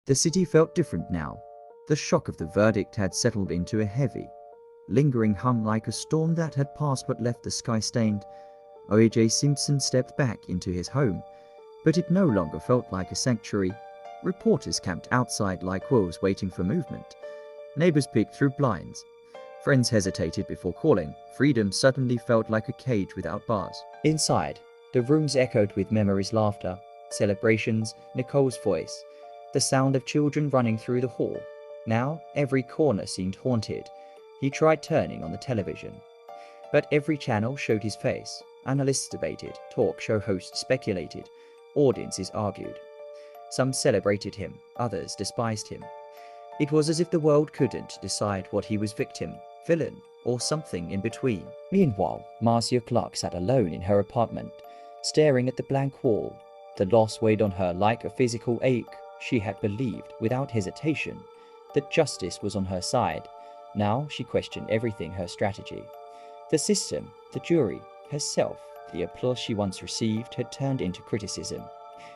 The city felt different now. The shock of the verdict had settled into a heavy, lingering hum like a storm that had passed but left the sky stained. O.j Simpson stepped back into his home, but it no longer felt like a sanctuary. Reporters camped outside like wolves waiting for movement. Neighbors peeked through blinds. Friends hesitated before calling. Freedom suddenly felt like a cage without bars. Inside, the rooms echoed with memories, laughter, celebrations, Nicole's voice, the sound of children running through the hall. Now, every corner seemed haunted. He tried turning on the television, but every channel showed his face. Analysts debated, talk show hosts speculated, audiences argued. Some celebrated him, others despised him. It was as if the world couldn't decide what he was: victim, villain, or something in between. Meanwhile, Marcia Clark sat alone in her apartment, staring at the blank wall. The loss weighed on her like a physical ache. She had believed, without hesitation, that justice was on her side. Now she questioned everything: her strategy, the system, the jury, herself. The applause she once received had turned into criticism,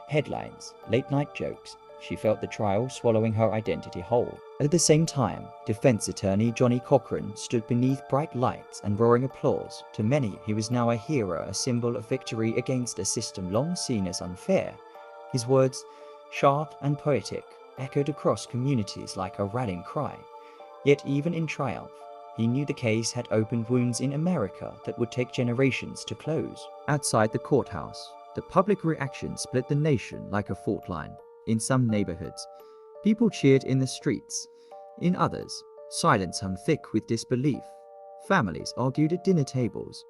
headlines, late-night jokes. She felt the trial swallowing her identity whole. At the same time, defense attorney Johnny Cochran stood beneath bright lights and roaring applause. To many, he was now a hero, a symbol of victory against a system long seen as unfair. His words, sharp and poetic, echoed across communities like a rallying cry. Yet even in triumph, he knew the case had opened wounds in America that would take generations to close. Outside the courthouse, the public reaction split the nation like a fault line. In some neighborhoods, people cheered in the streets. In others, silence hung thick with disbelief. Families argued at dinner tables.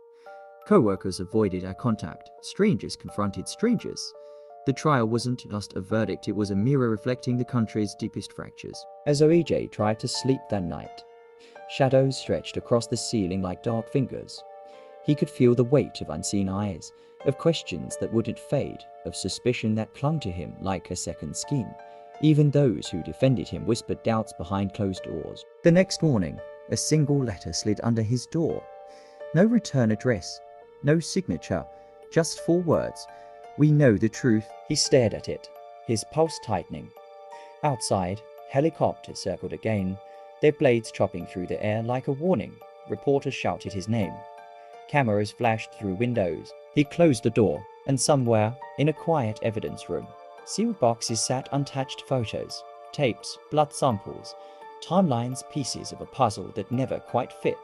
Co-workers avoided eye contact. Strangers confronted strangers. The trial wasn't just a verdict, it was a mirror reflecting the country's deepest fractures. As O.j. tried to sleep that night, shadows stretched across the ceiling like dark fingers. He could feel the weight of unseen eyes, of questions that wouldn't fade, of suspicion that clung to him like a second skin. Even those who defended him whispered doubts behind closed doors. The next morning, a single letter slid under his door. No return address, no signature, just 4 words. "We know the truth." He stared at it, his pulse tightening. Outside, helicopters circled again, their blades chopping through the air like a warning. Reporters shouted his name. Cameras flashed through windows. He closed the door, and somewhere, in a quiet evidence room, sealed boxes sat untouched photos, tapes, blood samples, timelines, pieces of a puzzle that never quite fit,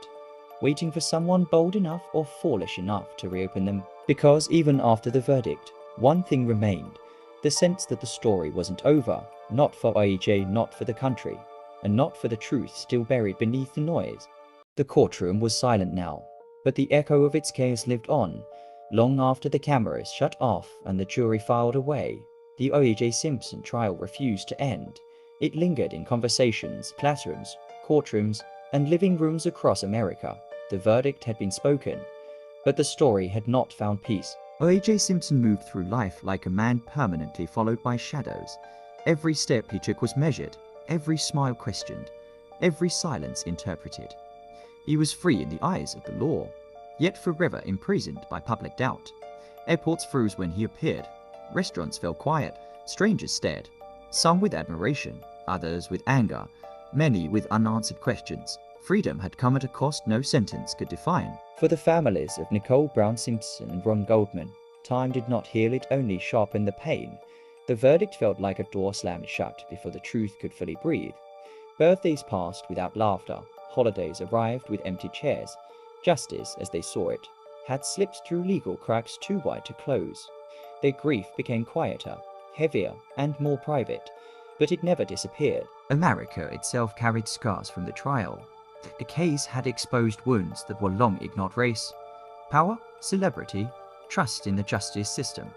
waiting for someone bold enough or foolish enough to reopen them. Because even after the verdict, one thing remained, the sense that the story wasn't over, not for O.j., not for the country, and not for the truth still buried beneath the noise. The courtroom was silent now, but the echo of its chaos lived on. Long after the cameras shut off and the jury filed away, the O.j. Simpson trial refused to end. It lingered in conversations, classrooms, courtrooms, and living rooms across America. The verdict had been spoken, but the story had not found peace. O.j. Simpson moved through life like a man permanently followed by shadows. Every step he took was measured, every smile questioned, every silence interpreted. He was free in the eyes of the law, yet forever imprisoned by public doubt. Airports froze when he appeared. Restaurants fell quiet. Strangers stared, some with admiration, others with anger, many with unanswered questions. Freedom had come at a cost no sentence could define. For the families of Nicole Brown Simpson and Ron Goldman, time did not heal, it only sharpened the pain. The verdict felt like a door slammed shut before the truth could fully breathe. Birthdays passed without laughter. Holidays arrived with empty chairs. Justice, as they saw it, had slipped through legal cracks too wide to close. Their grief became quieter, heavier, and more private, but it never disappeared. America itself carried scars from the trial. The case had exposed wounds that were long ignored: race, power, celebrity, trust in the justice system.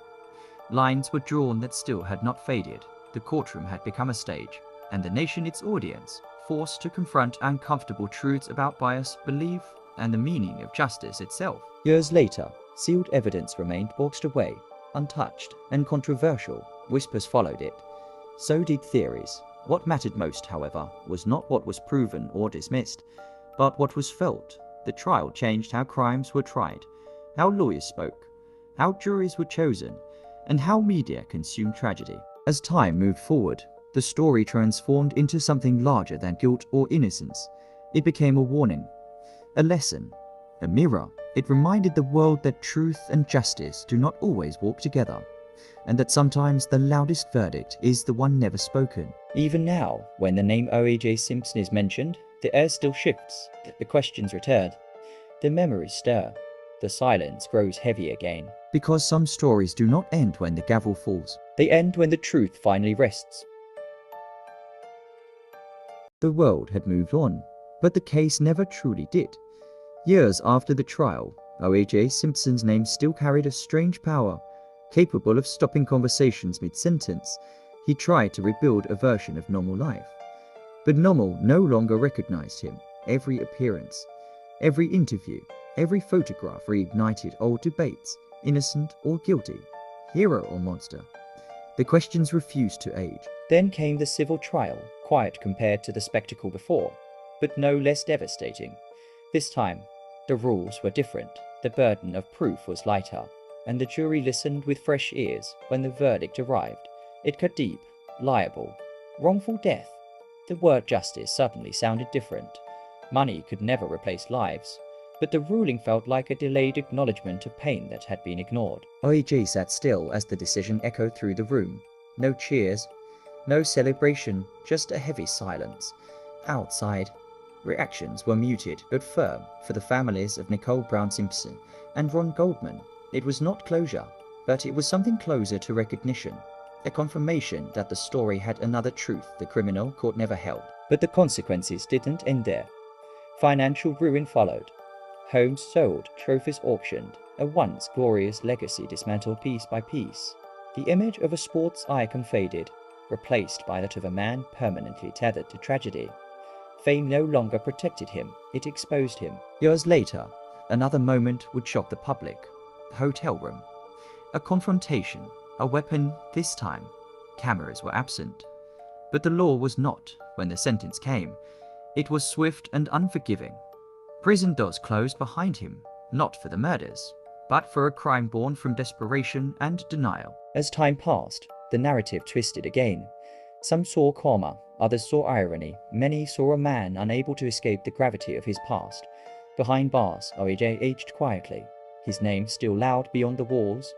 Lines were drawn that still had not faded. The courtroom had become a stage, and the nation its audience, forced to confront uncomfortable truths about bias, belief, and the meaning of justice itself. Years later, sealed evidence remained boxed away, untouched and controversial. Whispers followed it. So did theories. What mattered most, however, was not what was proven or dismissed, but what was felt. The trial changed how crimes were tried, how lawyers spoke, how juries were chosen, and how media consumed tragedy. As time moved forward, The story transformed into something larger than guilt or innocence. It became a warning, a lesson, a mirror. It reminded the world that truth and justice do not always walk together, and that sometimes the loudest verdict is the one never spoken. Even now, when the name O.j Simpson is mentioned, the air still shifts, the questions return, the memories stir, the silence grows heavy again. Because some stories do not end when the gavel falls. They end when the truth finally rests. The world had moved on, but the case never truly did. Years after the trial, O.j Simpson's name still carried a strange power. Capable of stopping conversations mid-sentence, he tried to rebuild a version of normal life. But normal no longer recognized him. Every appearance, every interview, every photograph reignited old debates, innocent or guilty, hero or monster. The questions refused to age. Then came the civil trial, quiet compared to the spectacle before, but no less devastating. This time, the rules were different, the burden of proof was lighter, and the jury listened with fresh ears when the verdict arrived. It cut deep, liable, wrongful death. The word justice suddenly sounded different. Money could never replace lives, but the ruling felt like a delayed acknowledgement of pain that had been ignored. O.j sat still as the decision echoed through the room. No cheers, no celebration, just a heavy silence. Outside, reactions were muted but firm for the families of Nicole Brown Simpson and Ron Goldman. It was not closure, but it was something closer to recognition, a confirmation that the story had another truth the criminal court never held. But the consequences didn't end there. Financial ruin followed. Homes sold, trophies auctioned, a once glorious legacy dismantled piece by piece. The image of a sports icon faded, replaced by that of a man permanently tethered to tragedy. Fame no longer protected him, it exposed him. Years later, another moment would shock the public. The hotel room. A confrontation, a weapon this time. Cameras were absent. But the law was not when the sentence came. It was swift and unforgiving. Prison doors closed behind him, not for the murders, but for a crime born from desperation and denial. As time passed, the narrative twisted again. Some saw karma, others saw irony, many saw a man unable to escape the gravity of his past. Behind bars, O.j aged quietly, his name still loud beyond the walls.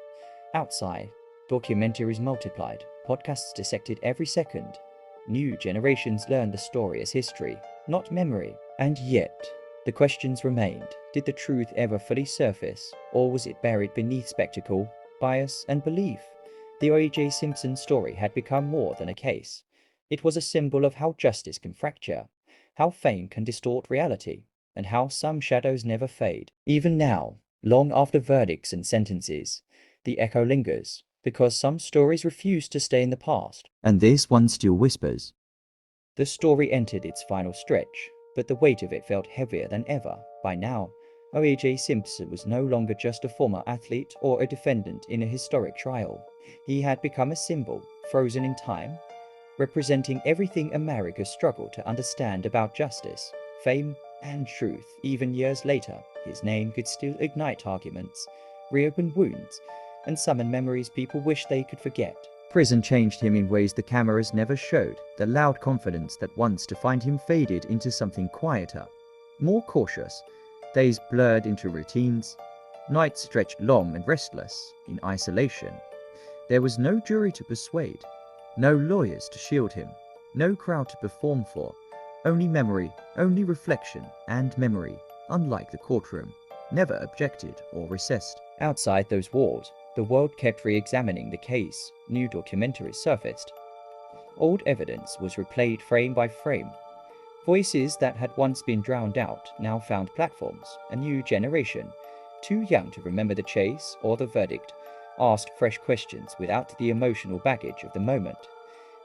Outside, documentaries multiplied, podcasts dissected every second. New generations learned the story as history, not memory. And yet, the questions remained. Did the truth ever fully surface, or was it buried beneath spectacle, bias, and belief? The O.j Simpson story had become more than a case. It was a symbol of how justice can fracture, how fame can distort reality, and how some shadows never fade. Even now, long after verdicts and sentences, the echo lingers, because some stories refuse to stay in the past. And this one still whispers. The story entered its final stretch, but the weight of it felt heavier than ever. By now, O.j Simpson was no longer just a former athlete or a defendant in a historic trial. He had become a symbol, frozen in time, representing everything America struggled to understand about justice, fame, and truth. Even years later, his name could still ignite arguments, reopen wounds, and summon memories people wish they could forget. Prison changed him in ways the cameras never showed. The loud confidence that once defined him faded into something quieter, more cautious. Days blurred into routines. Nights stretched long and restless, in isolation. There was no jury to persuade, no lawyers to shield him, no crowd to perform for. Only memory, only reflection and memory, unlike the courtroom, never objected or recessed. Outside those walls, the world kept re-examining the case. New documentaries surfaced. Old evidence was replayed frame by frame. Voices that had once been drowned out now found platforms. A new generation, too young to remember the chase or the verdict, asked fresh questions without the emotional baggage of the moment.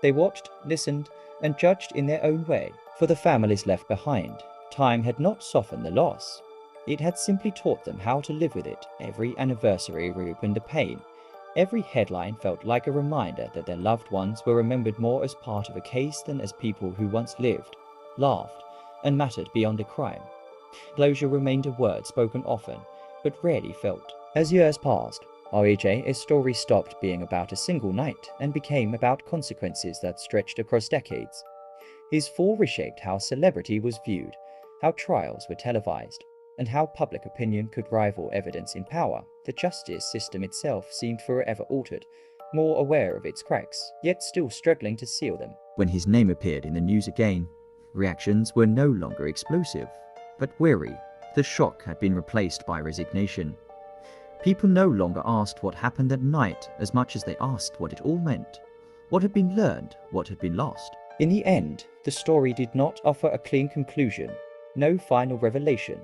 They watched, listened, and judged in their own way. For the families left behind, time had not softened the loss. It had simply taught them how to live with it. Every anniversary reopened the pain. Every headline felt like a reminder that their loved ones were remembered more as part of a case than as people who once lived, laughed, and mattered beyond a crime. Closure remained a word spoken often, but rarely felt. As years passed, O.j.'s story stopped being about a single night and became about consequences that stretched across decades. His fall reshaped how celebrity was viewed, how trials were televised, and how public opinion could rival evidence in power. The justice system itself seemed forever altered, more aware of its cracks, yet still struggling to seal them. When his name appeared in the news again, reactions were no longer explosive, but wary. The shock had been replaced by resignation. People no longer asked what happened at night as much as they asked what it all meant. What had been learned, what had been lost. In the end, the story did not offer a clean conclusion, no final revelation,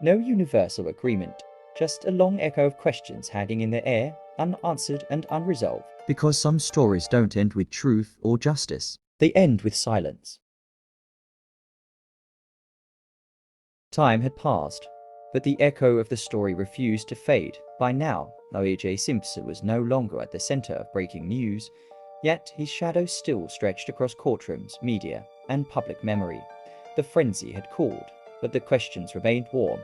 no universal agreement, just a long echo of questions hanging in the air, unanswered and unresolved. Because some stories don't end with truth or justice. They end with silence. Time had passed, but the echo of the story refused to fade. By now, O.j. Simpson was no longer at the center of breaking news, yet his shadow still stretched across courtrooms, media, and public memory. The frenzy had cooled, but the questions remained warm,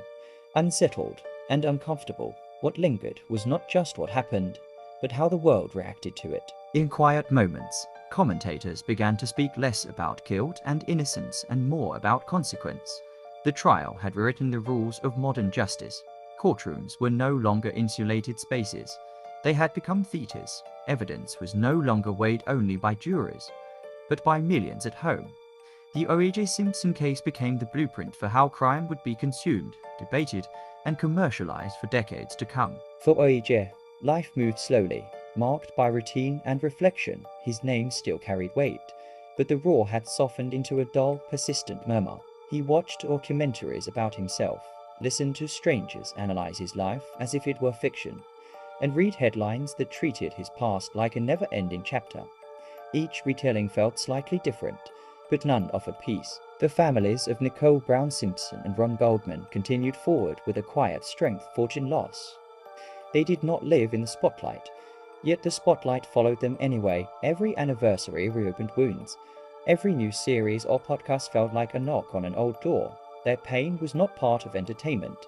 unsettled, and uncomfortable. What lingered was not just what happened, but how the world reacted to it. In quiet moments, commentators began to speak less about guilt and innocence and more about consequence. The trial had rewritten the rules of modern justice. Courtrooms were no longer insulated spaces. They had become theaters. Evidence was no longer weighed only by jurors, but by millions at home. The O.j. Simpson case became the blueprint for how crime would be consumed, debated, and commercialized for decades to come. For O.j., life moved slowly, marked by routine and reflection. His name still carried weight, but the roar had softened into a dull, persistent murmur. He watched documentaries about himself, listened to strangers analyze his life as if it were fiction, and read headlines that treated his past like a never-ending chapter. Each retelling felt slightly different, but none offered peace. The families of Nicole Brown Simpson and Ron Goldman continued forward with a quiet strength forged in loss. They did not live in the spotlight, yet the spotlight followed them anyway. Every anniversary reopened wounds. Every new series or podcast felt like a knock on an old door. Their pain was not part of entertainment,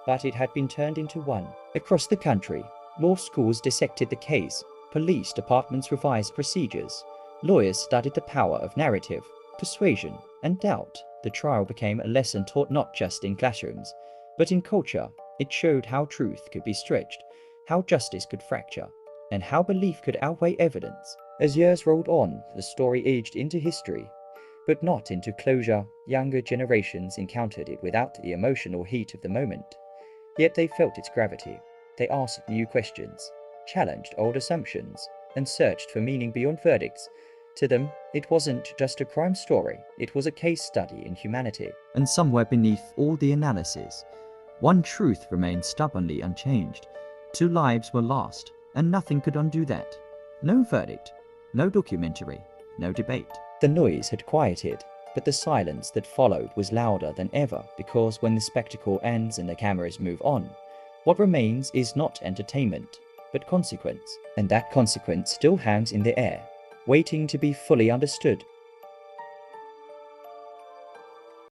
but it had been turned into one. Across the country, law schools dissected the case, police departments revised procedures, lawyers studied the power of narrative, persuasion, and doubt. The trial became a lesson taught not just in classrooms, but in culture. It showed how truth could be stretched, how justice could fracture, and how belief could outweigh evidence. As years rolled on, the story aged into history, but not into closure. Younger generations encountered it without the emotional heat of the moment. Yet they felt its gravity. They asked new questions, challenged old assumptions, and searched for meaning beyond verdicts. To them, it wasn't just a crime story, it was a case study in humanity. And somewhere beneath all the analysis, one truth remained stubbornly unchanged. 2 lives were lost, and nothing could undo that. No verdict, no documentary, no debate. The noise had quieted, but the silence that followed was louder than ever, because when the spectacle ends and the cameras move on, what remains is not entertainment, but consequence. And that consequence still hangs in the air, waiting to be fully understood.